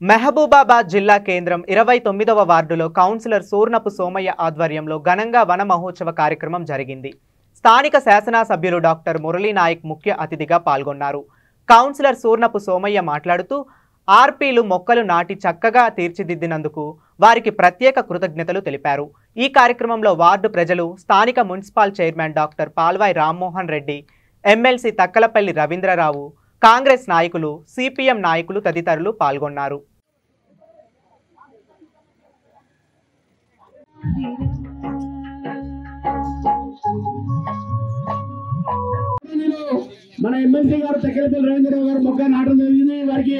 మహబూబాబాద్ జిల్లా కేంద్రం 29వ వార్డులో కౌన్సిలర్ సూర్నపు సోమయ్య ఆధ్వర్యంలో ఘనంగా వన మహోత్సవ కార్యక్రమం జరిగింది. స్థానిక శాసనసభ్యులు డాక్టర్ మురళీ నాయక్ ముఖ్య అతిథిగా పాల్గొన్నారు. కౌన్సిలర్ సూర్నపు సోమయ్య మాట్లాడుతూ ఆర్పీలు మొక్కలు నాటి చక్కగా తీర్చిదిద్దినందుకు వారికి ప్రత్యేక కృతజ్ఞతలు తెలిపారు. ఈ కార్యక్రమంలో వార్డు ప్రజలు, స్థానిక municipal chairman doctor Palvai Rammohan Reddy, MLC Takkalapalli Ravindra Rao, Congress నాయకులు, సిపిఎం నాయకులు తదితరులు పాల్గొన్నారు. మన ఎమ్మెల్సీ గారు తక్కలపల్లి రవీంద్రరావు గారు మొక్క నాటడం జరిగింది. వారికి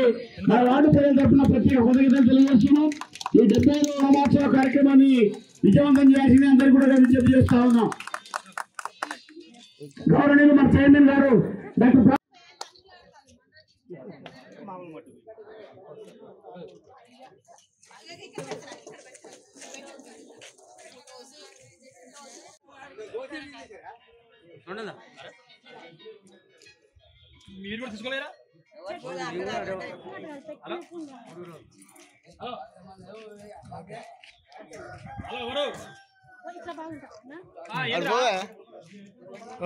మన వార్డు ప్రజల తరఫున ప్రత్యేక కృతజ్ఞతలు తెలియజేస్తున్నాం. ఈ 70వ వనమహోత్సవ కార్యక్రమాన్ని విజయవంతం చేయాల్సింది అందరికీ కూడా విజ్ఞప్తి చేస్తా ఉన్నాం. గౌరవనీయులు మన చైర్మన్ గారు డాక్టర్ మీరు కూడా తీసుకోలేరా?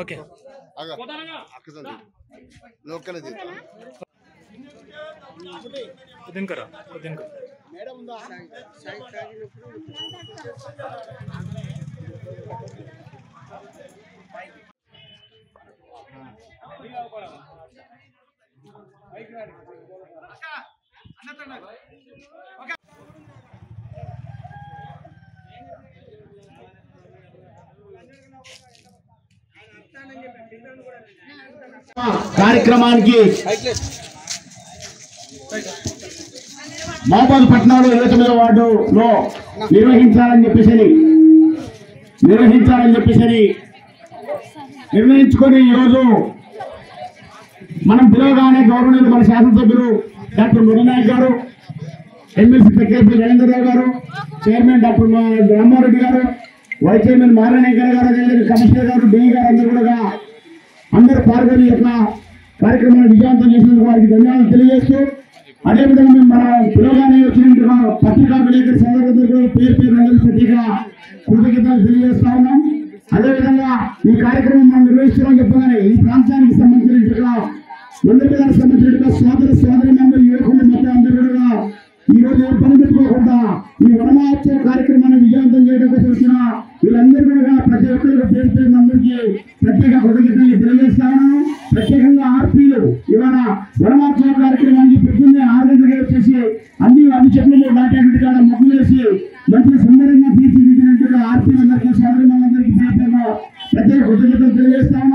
ఓకే దినకరా కార్యక్రమానికి మహబూబాబాద్ పట్టణంలో 29వ వార్డులో నిర్వహించాలని నిర్ణయించుకొని ఈరోజు మనం పిలవగానే గౌరవనీయులు మన శాసనసభ్యులు డాక్టర్ మురళీ నాయక్ గారు, ఎమ్మెల్సీ తక్కలపల్లి రవీంద్రరావు గారు, చైర్మన్ డాక్టర్ రామ్మోహన్ రెడ్డి గారు, వైస్ చైర్మన్ మారనేకర్ గారు, అదేవిధంగా కమిషనర్ గారు, డిఈ గారు అందరూ పాల్గొని యొక్క కార్యక్రమాన్ని విజయవంతం చేసినందుకు వారికి ధన్యవాదాలు తెలియజేస్తూ, అదేవిధంగా మేము మన పిలవగానే వచ్చిన పత్రికా విలేకరి సోదరులందరూ పేరు ప్రత్యేక కృతజ్ఞతలు తెలియజేస్తా ఉన్నాం. అదేవిధంగా ఈ కార్యక్రమం మనం నిర్వహిస్తున్నాం చెప్పగానే ఈ ప్రాంతానికి సంబంధించిన మంత్రిగారికి సంబంధించిన సోదరి మండలి యువకులు మొత్తం అందరూ కూడా ఈ రోజు ఏ పని పెట్టుకోకుండా ఈ వనమహోత్సవ కార్యక్రమాన్ని విజయవంతం చేయడం కోసం వచ్చిన వీళ్ళందరూ కూడా ప్రతి ఒక్కరికి పేరు అందరికీ ప్రత్యేక కృతజ్ఞతలు తెలియజేస్తాను. ప్రత్యేకంగా ఆర్పీలు ఇవాళ వనమహోత్సవ కార్యక్రమానికి పొద్దున్నే 6 గంటలకి వచ్చేసి అన్ని చెట్లు నాటి కాడ మొక్కలు వేసి మంచి సుందరంగా తీర్చిదిద్దినట్టుగా ఆర్పీలందరికీ సోదరి మనందరికీ ప్రత్యేక కృతజ్ఞతలు తెలియజేస్తాను.